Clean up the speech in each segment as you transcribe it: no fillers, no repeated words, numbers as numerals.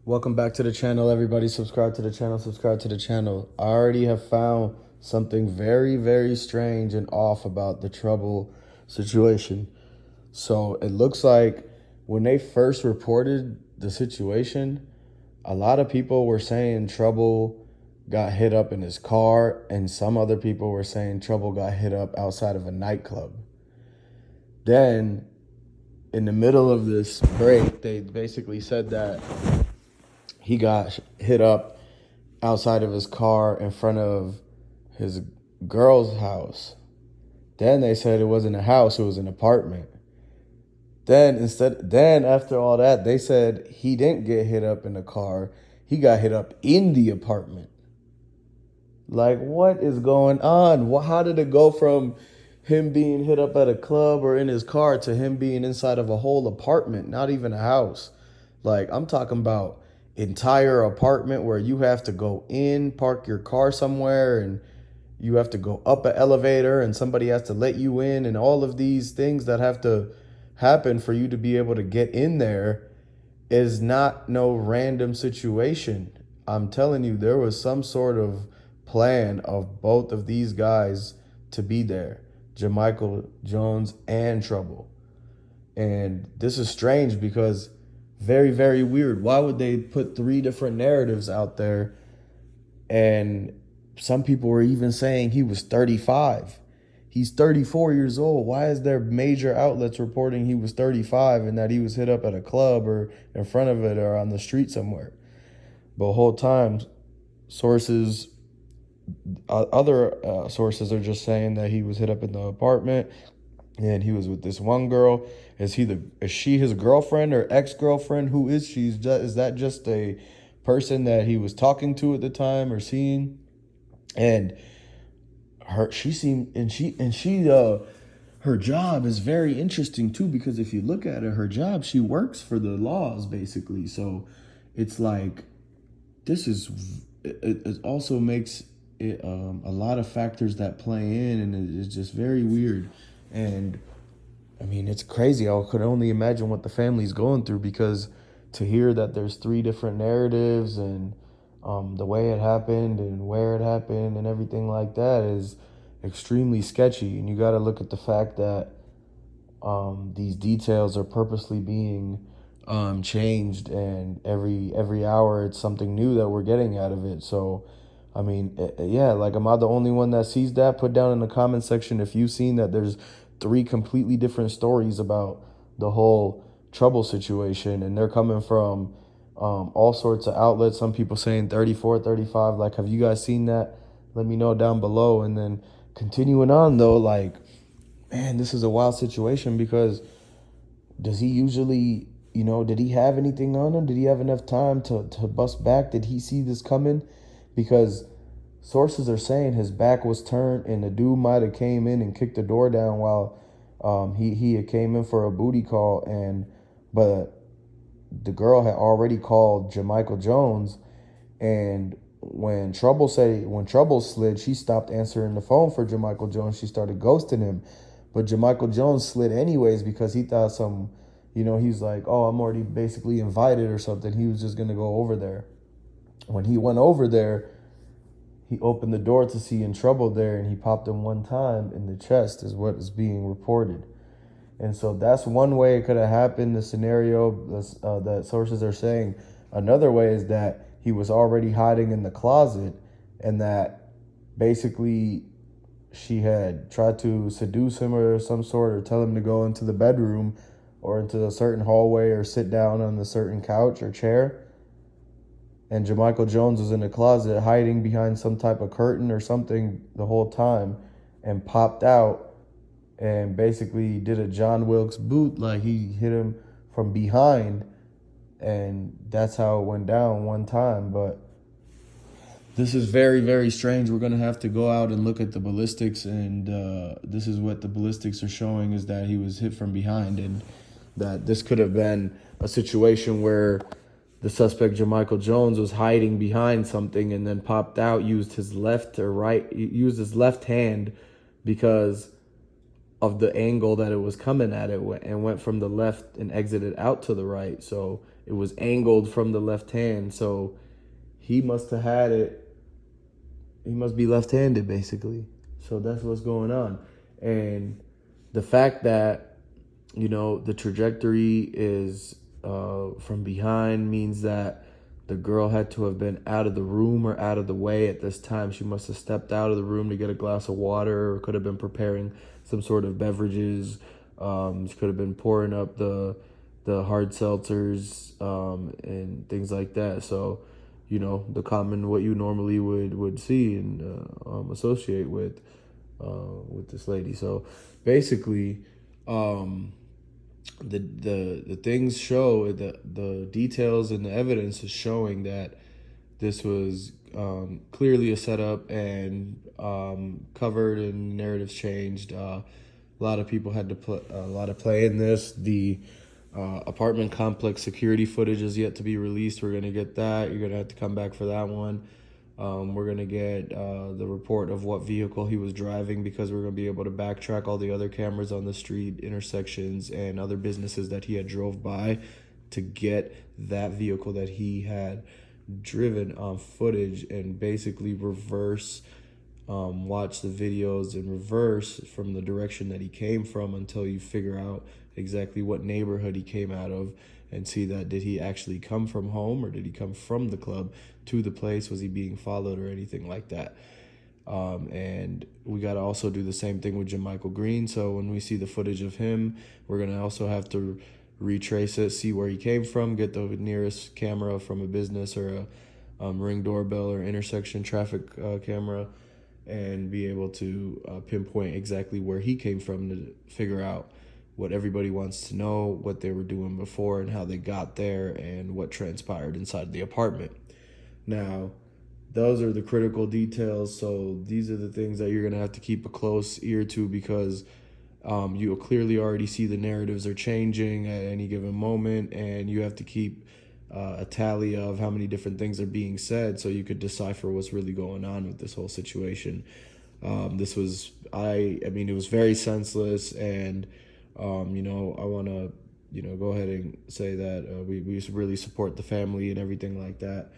Welcome back to the channel, everybody. Subscribe to the channel, subscribe to the channel. I already have found something very, very strange and off about the Trouble situation. So it looks like when they first reported the situation, a lot of people were saying Trouble got hit up in his car, and some other people were saying Trouble got hit up outside of a nightclub. Then, in the middle of this break, they basically said that he got hit up outside of his car in front of his girl's house. Then they said it wasn't a house, it was an apartment. Then after all that, they said he didn't get hit up in the car. He got hit up in the apartment. Like, what is going on? How did it go from him being hit up at a club or in his car to him being inside of a whole apartment, not even a house? Like, I'm talking about entire apartment where you have to go in, park your car somewhere, and you have to go up an elevator and somebody has to let you in, and all of these things that have to happen for you to be able to get in there is not no random situation. I'm telling you, there was some sort of plan of both of these guys to be there, JaMichael Jones and Trouble. And this is strange because very, very weird. Why would they put three different narratives out there? And some people were even saying he was 35. He's 34 years old. Why is there major outlets reporting he was 35 and that he was hit up at a club or in front of it or on the street somewhere? But the whole time, sources, other sources are just saying that he was hit up in the apartment and he was with this one girl. Is she his girlfriend or ex-girlfriend? Who is she? Is that just a person that he was talking to at the time or seeing? And her job is very interesting too, because if you look at her job, she works for the laws basically. So it's like it also makes it a lot of factors that play in, and it's just very weird. And I mean, it's crazy. I could only imagine what the family's going through, because to hear that there's three different narratives and the way it happened and where it happened and everything like that is extremely sketchy. And you got to look at the fact that these details are purposely being changed, and every hour it's something new that we're getting out of it. So, I mean, yeah, like, am I the only one that sees that? Put down in the comment section if you've seen that there's three completely different stories about the whole Trouble situation, and they're coming from all sorts of outlets. Some people saying 34, 35. Like, have you guys seen that? Let me know down below. And then continuing on though, like, man, this is a wild situation, because does he usually, did he have anything on him? Did he have enough time to bust back? Did he see this coming? Because sources are saying his back was turned and the dude might have came in and kicked the door down while he had came in for a booty call, but the girl had already called JaMichael Jones, and when Trouble slid, she stopped answering the phone for JaMichael Jones. She started ghosting him. But JaMichael Jones slid anyways because he thought he's like, oh, I'm already basically invited or something. He was just going to go over there. When he went over there, he opened the door to see In Trouble there, and he popped him one time in the chest, is what is being reported. And so that's one way it could have happened, the scenario that sources are saying. Another way is that he was already hiding in the closet, and that basically she had tried to seduce him or some sort, or tell him to go into the bedroom or into a certain hallway or sit down on the certain couch or chair. And JaMichael Jones was in the closet hiding behind some type of curtain or something the whole time, and popped out and basically did a John Wilkes boot. Like, he hit him from behind, and that's how it went down one time. But this is very, very strange. We're going to have to go out and look at the ballistics, and this is what the ballistics are showing, is that he was hit from behind, and that this could have been a situation where the suspect, JaMichael Jones, was hiding behind something and then popped out, used his left hand because of the angle that it was coming at it, and went from the left and exited out to the right. So it was angled from the left hand. So he must have had it. He must be left-handed, basically. So that's what's going on. And the fact that, the trajectory is from behind means that the girl had to have been out of the room or out of the way at this time. She must have stepped out of the room to get a glass of water, or could have been preparing some sort of beverages. She could have been pouring up the hard seltzers and things like that. So, the common what you normally would see and associate with this lady. So basically, the things show the details and the evidence is showing that this was clearly a setup and covered and narratives changed. A lot of people had to put a lot of play in this. The apartment complex security footage is yet to be released. We're gonna get that. You're gonna have to come back for that one. We're going to get the report of what vehicle he was driving, because we're going to be able to backtrack all the other cameras on the street, intersections, and other businesses that he had drove by to get that vehicle that he had driven on footage, and basically reverse watch the videos in reverse from the direction that he came from until you figure out exactly what neighborhood he came out of, and see that did he actually come from home or did he come from the club to the place? Was he being followed or anything like that? And we got to also do the same thing with JaMichael Green. So when we see the footage of him, we're going to also have to retrace it, see where he came from, get the nearest camera from a business or a Ring doorbell or intersection traffic camera, and be able to pinpoint exactly where he came from to figure out what everybody wants to know, what they were doing before and how they got there, and what transpired inside the apartment. Now, those are the critical details. So these are the things that you're going to have to keep a close ear to, because you clearly already see the narratives are changing at any given moment, and you have to keep a tally of how many different things are being said so you could decipher what's really going on with this whole situation. This was, it was very senseless, and I want to, go ahead and say that we really support the family and everything like that.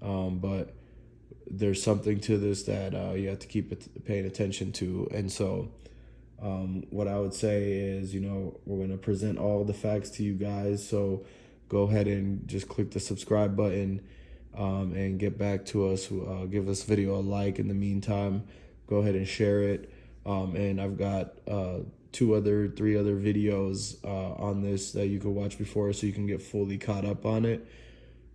But there's something to this that you have to keep paying attention to. And so what I would say is, we're going to present all the facts to you guys. So go ahead and just click the subscribe button and get back to us. Give this video a like in the meantime. Go ahead and share it. And I've got 3 other videos on this that you can watch before, so you can get fully caught up on it.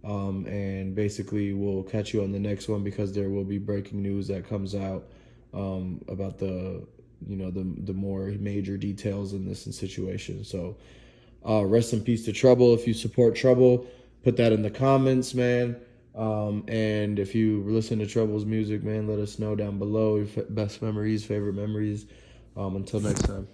And basically we'll catch you on the next one, because there will be breaking news that comes out about the more major details in this situation. So rest in peace to Trouble. If you support Trouble, put that in the comments, man. And if you listen to Trouble's music, man, let us know down below your best memories, favorite memories. Until next time.